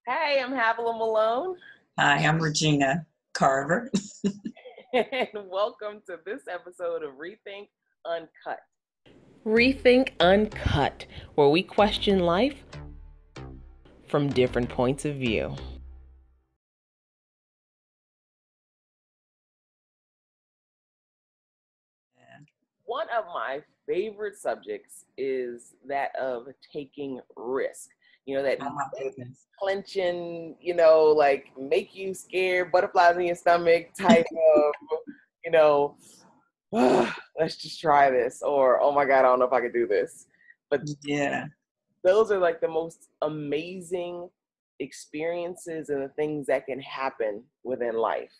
Hey, I'm Havilah Malone, Hi, I'm Regina Carver. and welcome to this episode of ReThink Uncut. ReThink Uncut, where we question life from different points of view. One of my favorite subjects is that of taking risk. That Oh my goodness. clenching, like make you scared, butterflies in your stomach type of, you know, let's just try this, or oh my God, I don't know if I can do this. But Yeah. those are like the most amazing experiences and the things that can happen within life.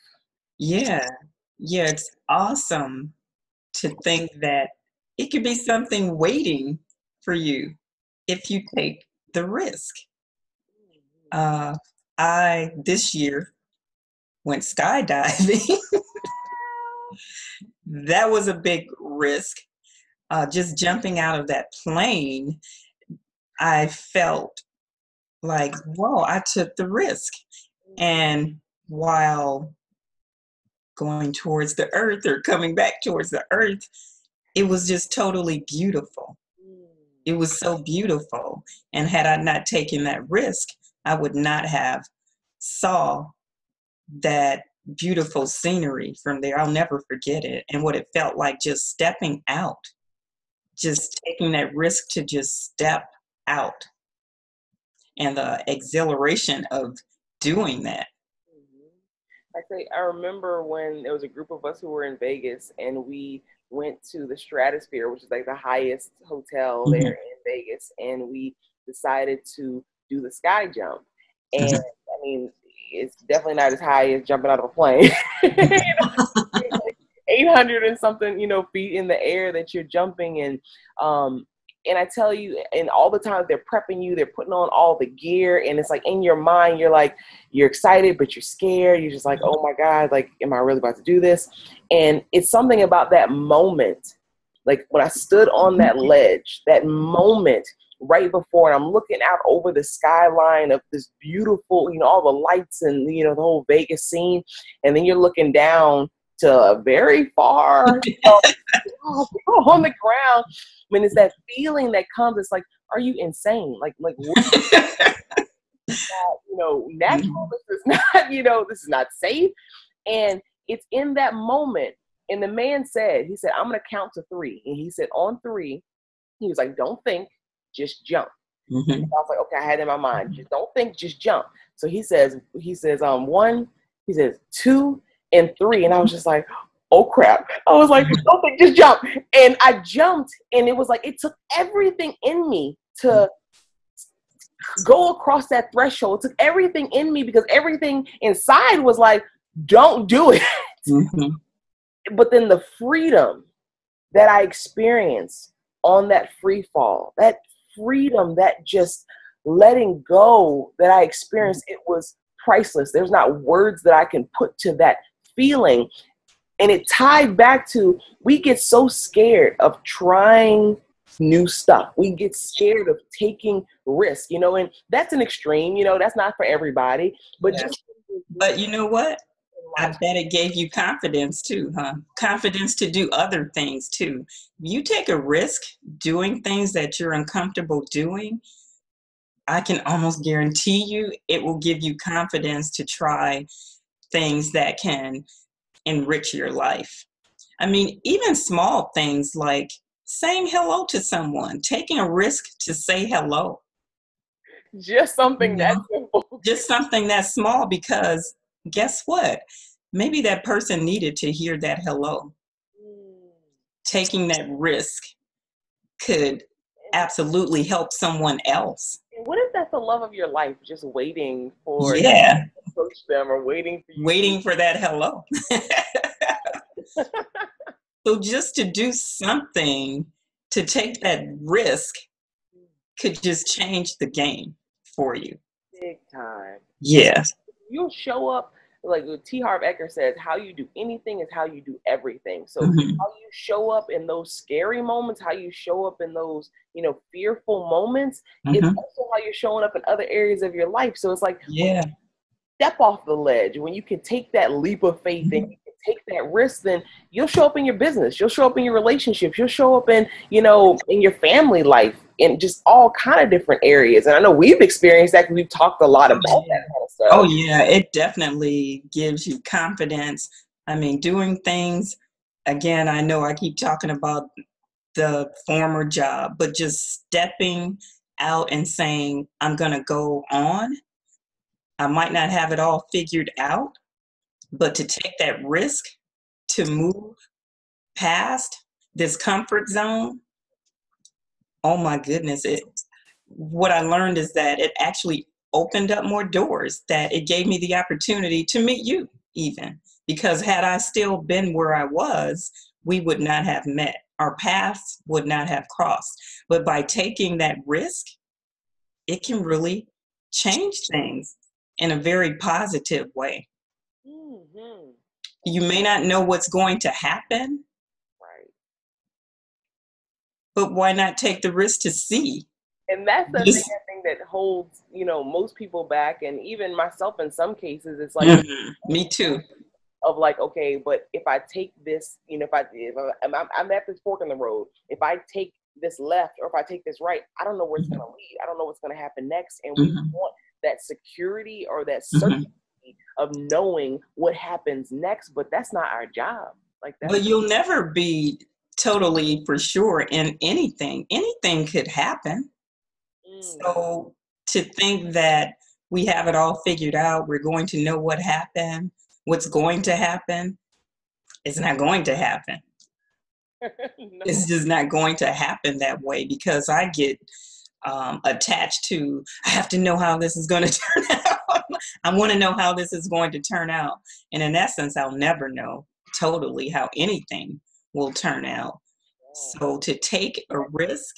Yeah. Yeah. It's awesome to think that it could be something waiting for you if you take the risk. Uh, I this year went skydiving. That was a big risk. Just jumping out of that plane, I felt like, whoa, I took the risk. And while going towards the earth or coming back towards the earth, it was just totally beautiful. It was so beautiful. And had I not taken that risk, I would not have saw that beautiful scenery from there. I'll never forget it. And what it felt like just stepping out, just taking that risk to just step out and the exhilaration of doing that. I remember when there was a group of us who were in Vegas and we went to the Stratosphere, which is like the highest hotel there in Vegas, and we decided to do the sky jump. And I mean, it's definitely not as high as jumping out of a plane. 800 and something, feet in the air that you're jumping in. And I tell you, and all the time they're prepping you, they're putting on all the gear, and it's like in your mind, you're excited, but you're scared. You're just like, oh my God, like, am I really about to do this? And it's something about that moment. Like when I stood on that ledge, that moment right before, and I'm looking out over the skyline of this beautiful, all the lights and, the whole Vegas scene. And then you're looking down to very far on the ground. I mean, it's that feeling that comes. It's like, are you insane? Like, natural. This is not, this is not safe. And it's in that moment. And the man said, I'm going to count to 3. And he said, on 3, he was like, don't think, just jump. I was like, okay, I had it in my mind. Just don't think, just jump. So he says, 1, he says 2 and 3. And I was just like, oh crap. I was like, don't think, just jump. And I jumped, and it was like, it took everything in me to go across that threshold. It took everything in me, because everything inside was like, don't do it. But then the freedom that I experienced on that free fall, that freedom, that just letting go that I experienced, it was priceless. There's not words that I can put to that feeling. And it tied back to, we get so scared of trying new stuff. We get scared of taking risk, and that's an extreme, that's not for everybody. But But you know what? I bet it gave you confidence too, huh? Confidence to do other things too. You take a risk doing things that you're uncomfortable doing, I can almost guarantee you it will give you confidence to try things that can enrich your life. I mean, even small things like saying hello to someone, taking a risk to say hello. Just something that simple. Just something that small, because guess what? Maybe that person needed to hear that hello. Taking that risk could absolutely help someone else. What if that's the love of your life, just waiting for Yeah. to approach them, or waiting for you? Waiting for that hello. So just to do something, to take that risk, could just change the game for you. Big time. Yes. You'll show up like T. Harv Eker says, how you do anything is how you do everything. So Mm-hmm. how you show up in those scary moments, how you show up in those, fearful moments, it's also how you're showing up in other areas of your life. So it's like, Yeah. step off the ledge, when you can take that leap of faith and you can take that risk, then you'll show up in your business, you'll show up in your relationships, you'll show up in, in your family life, in just all kind of different areas. And I know we've experienced that because we've talked a lot about that kind of stuff. Oh yeah, it definitely gives you confidence. I mean, doing things, again, I know I keep talking about the former job, but just stepping out and saying, I'm going to go on. I might not have it all figured out, but to take that risk to move past this comfort zone, oh my goodness, what I learned is that it actually opened up more doors, that it gave me the opportunity to meet you even, because had I still been where I was, we would not have met. Our paths would not have crossed. But by taking that risk, it can really change things in a very positive way. Mm-hmm. You may not know what's going to happen, Right? but why not take the risk to see? And that's the thing, I think, that holds, most people back, and even myself in some cases. It's like, Me too. Of like, okay, but if I take this, if I'm at this fork in the road, if I take this left or if I take this right, I don't know where it's going to lead. I don't know what's going to happen next. And we want that security or that certainty of knowing what happens next, but that's not our job. Like that. But you'll never be totally for sure in anything. Anything could happen. So to think that we have it all figured out, we're going to know what happened, what's going to happen, it's not going to happen. No. It's just not going to happen that way, because I get attached to, I have to know how this is going to turn out. I want to know how this is going to turn out. And in essence, I'll never know totally how anything will turn out. So to take a risk.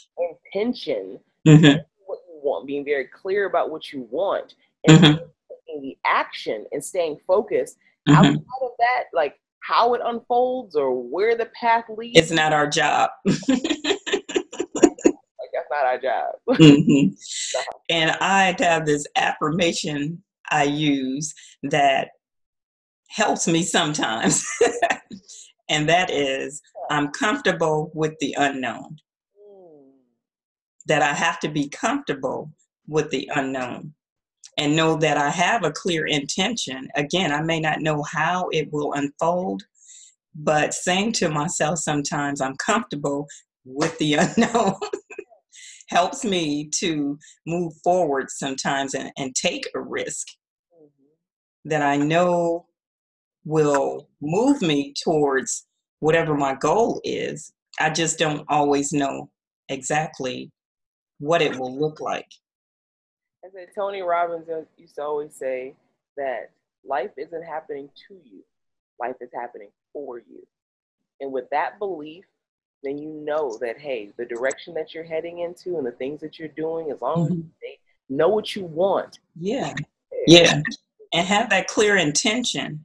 Intention. What you want, being very clear about what you want, and taking the action and staying focused. Outside of that, like how it unfolds or where the path leads, it's not our job. Like that's not our job. And I have this affirmation I use that helps me sometimes. And that is, I'm comfortable with the unknown. That I have to be comfortable with the unknown and know that I have a clear intention. Again, I may not know how it will unfold, but saying to myself sometimes, I'm comfortable with the unknown helps me to move forward sometimes and take a risk that I know will move me towards whatever my goal is. I just don't always know exactly what it will look like. I said, Tony Robbins used to always say that life isn't happening to you, life is happening for you. And with that belief, then you know that, hey, the direction that you're heading into and the things that you're doing, as long as you know what you want. Yeah. And have that clear intention,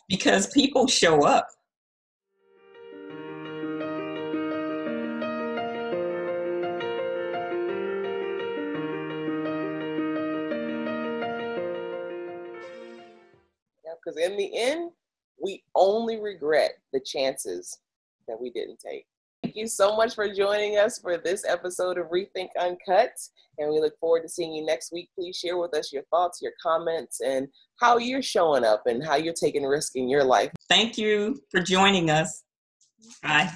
because people show up. Because in the end, we only regret the chances that we didn't take. Thank you so much for joining us for this episode of ReThink Uncut, and we look forward to seeing you next week. Please share with us your thoughts, your comments, and how you're showing up and how you're taking risk in your life. Thank you for joining us. Bye.